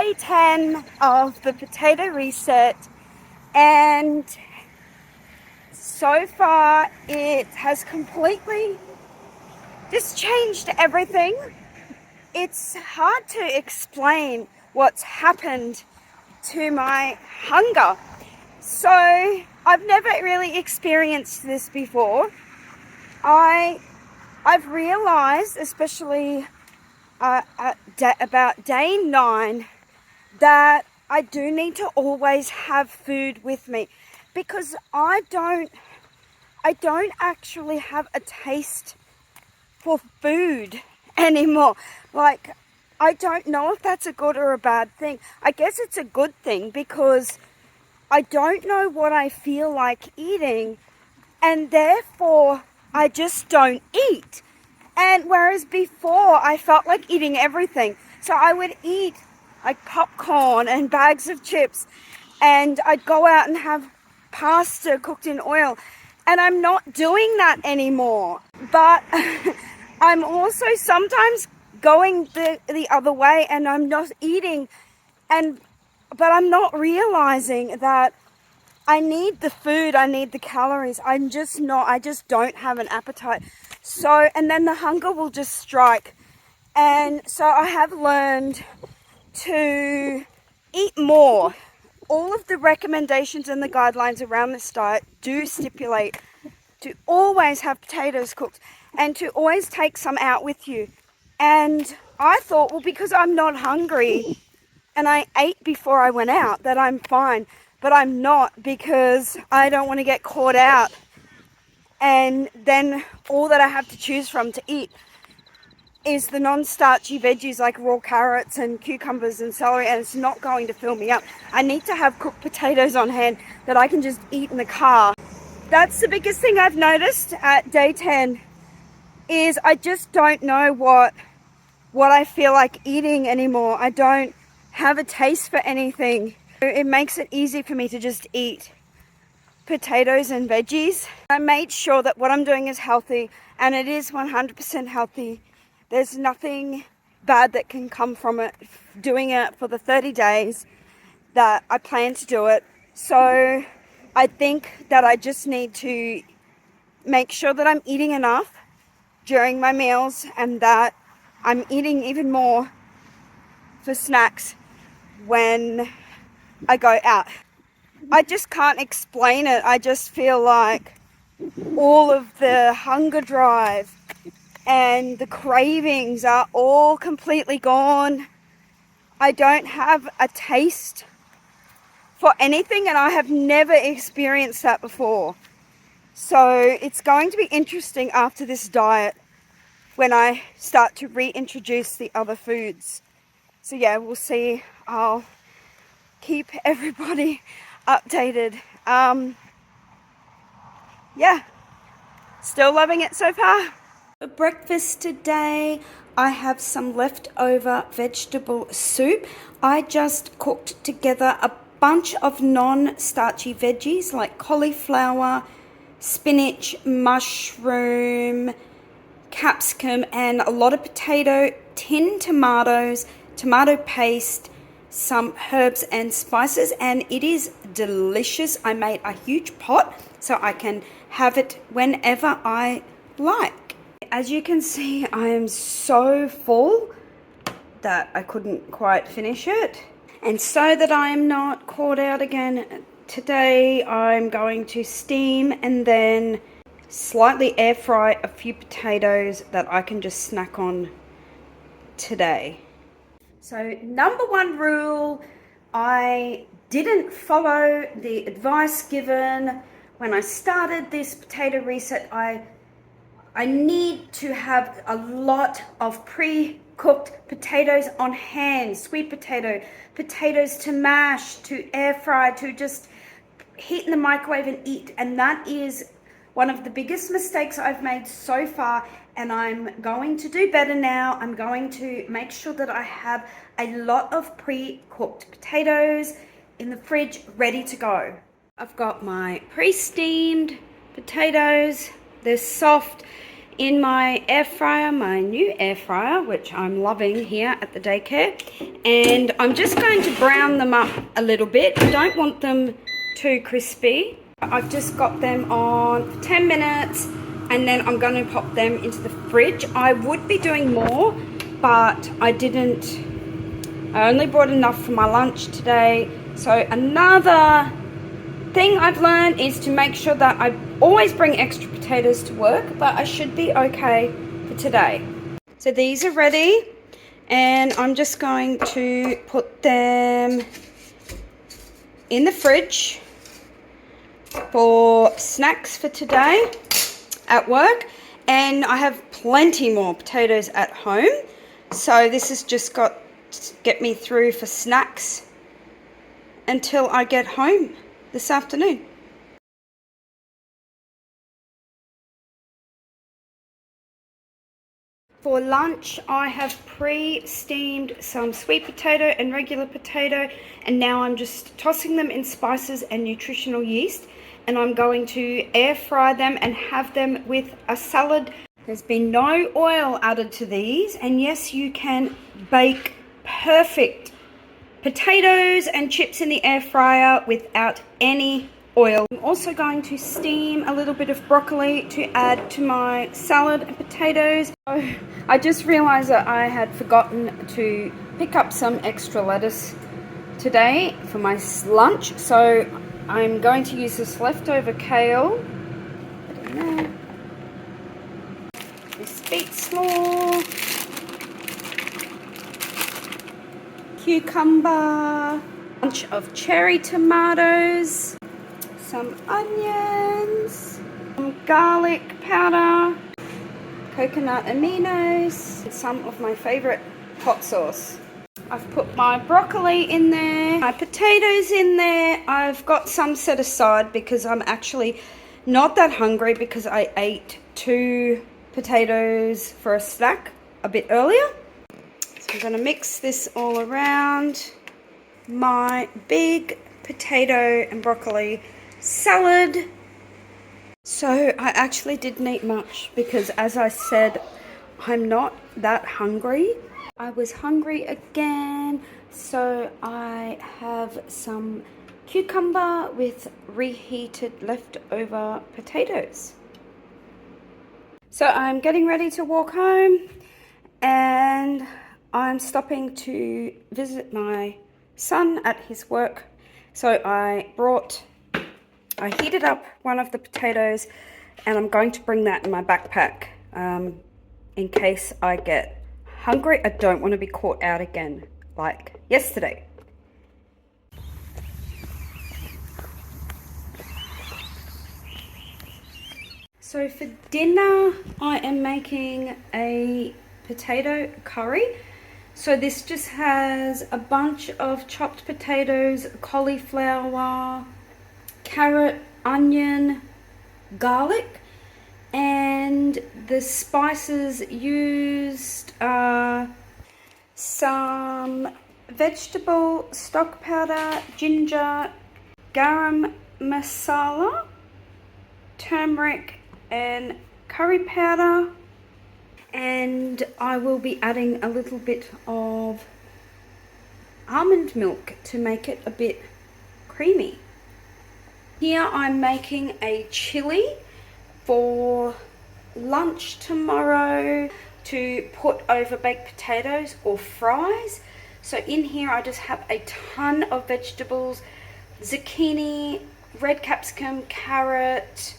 day 10 of the potato reset, and so far it has completely just changed everything. It's hard to explain what's happened to my hunger. So I've never really experienced this before. I've realized, especially about day 9, that I do need to always have food with me, because I don't actually have a taste for food anymore. Like, I don't know if that's a good or a bad thing. I guess it's a good thing, because I don't know what I feel like eating, and therefore I just don't eat. And whereas before I felt like eating everything, so I would eat like popcorn and bags of chips, and I'd go out and have pasta cooked in oil, and I'm not doing that anymore. But I'm also sometimes going the other way, and I'm not eating, but I'm not realizing that I need the food, I need the calories. I just don't have an appetite. So, and then the hunger will just strike. And so I have learned to eat more. All of the recommendations and the guidelines around this diet do stipulate to always have potatoes cooked and to always take some out with you. And I thought, well, because I'm not hungry and I ate before I went out, that I'm fine. But I'm not, because I don't want to get caught out, and then all that I have to choose from to eat is the non-starchy veggies like raw carrots and cucumbers and celery, and it's not going to fill me up. I need to have cooked potatoes on hand that I can just eat in the car. That's the biggest thing I've noticed at day 10, is I just don't know what I feel like eating anymore. I don't have a taste for anything. It makes it easy for me to just eat potatoes and veggies. I made sure that what I'm doing is healthy, and it is 100% healthy. There's nothing bad that can come from it, doing it for the 30 days that I plan to do it. So I think that I just need to make sure that I'm eating enough during my meals, and that I'm eating even more for snacks when I go out. I just can't explain it. I just feel like all of the hunger drive and the cravings are all completely gone. I don't have a taste for anything, and I have never experienced that before. So it's going to be interesting after this diet when I start to reintroduce the other foods. So yeah, we'll see. I'll keep everybody updated. Yeah, still loving it so far. For breakfast today, I have some leftover vegetable soup. I just cooked together a bunch of non-starchy veggies like cauliflower, spinach, mushroom, capsicum, and a lot of potato, tinned tomatoes, tomato paste, some herbs and spices, and it is delicious. I made a huge pot so I can have it whenever I like. As you can see, I am so full that I couldn't quite finish it. And so that I am not caught out again, today I'm going to steam and then slightly air fry a few potatoes that I can just snack on today. So number 1 rule, I didn't follow the advice given when I started this potato reset. I need to have a lot of pre-cooked potatoes on hand, sweet potato, potatoes to mash, to air fry, to just heat in the microwave and eat. And that is one of the biggest mistakes I've made so far, and I'm going to do better now. I'm going to make sure that I have a lot of pre-cooked potatoes in the fridge ready to go. I've got my pre-steamed potatoes. They're soft. in my air fryer, my new air fryer, which I'm loving here at the daycare. And I'm just going to brown them up a little bit. I don't want them too crispy. I've just got them on for 10 minutes and then I'm going to pop them into the fridge. I would be doing more, but I didn't. I only brought enough for my lunch today. So another thing I've learned is to make sure that I always bring extra potatoes to work, but I should be okay for today. So these are ready and I'm just going to put them in the fridge for snacks for today at work. And I have plenty more potatoes at home, so this has just got to get me through for snacks until I get home this afternoon. For lunch, I have pre-steamed some sweet potato and regular potato, and now I'm just tossing them in spices and nutritional yeast, and I'm going to air fry them and have them with a salad. There's been no oil added to these, and yes, you can bake perfect potatoes and chips in the air fryer without any oil. I'm also going to steam a little bit of broccoli to add to my salad and potatoes. So I just realized that I had forgotten to pick up some extra lettuce today for my lunch, so I'm going to use this leftover kale. Put it in there. This beet small. Cucumber. Bunch of cherry tomatoes. Some onions. Some garlic powder. Coconut aminos. And some of my favorite hot sauce. I've put my broccoli in there, my potatoes in there. I've got some set aside because I'm actually not that hungry because I ate 2 potatoes for a snack a bit earlier. So I'm going to mix this all around my big potato and broccoli salad. So I actually didn't eat much because, as I said, I'm not that hungry. I was hungry again, so I have some cucumber with reheated leftover potatoes. So I'm getting ready to walk home, and I'm stopping to visit my son at his work. So I heated up one of the potatoes, and I'm going to bring that in my backpack in case I get hungry. I don't want to be caught out again like yesterday. So for dinner, I am making a potato curry. So this just has a bunch of chopped potatoes, cauliflower, carrot, onion, garlic, and the spices used are some vegetable stock powder, ginger, garam masala, turmeric and curry powder, and I will be adding a little bit of almond milk to make it a bit creamy. Here I'm making a chili for lunch tomorrow to put over baked potatoes or fries. So in here I just have a ton of vegetables: zucchini, red capsicum, carrot,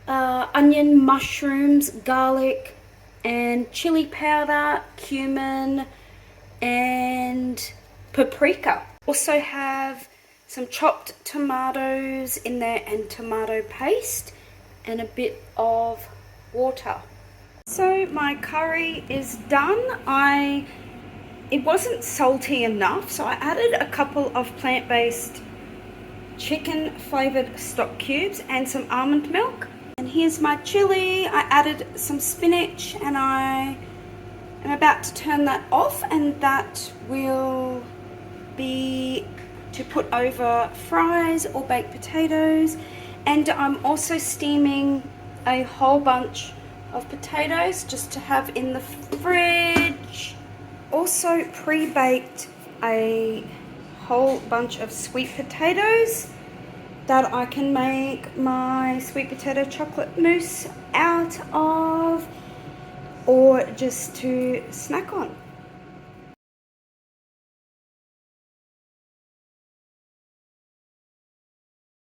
onion, mushrooms, garlic, and chili powder, cumin, and paprika. Also have some chopped tomatoes in there and tomato paste and a bit of water. So my curry is done. It wasn't salty enough, so I added a couple of plant-based chicken flavored stock cubes and some almond milk. And here's my chili. I added some spinach and I am about to turn that off, and that will be to put over fries or baked potatoes. And I'm also steaming a whole bunch of potatoes just to have in the fridge. Also pre-baked a whole bunch of sweet potatoes that I can make my sweet potato chocolate mousse out of, or just to snack on.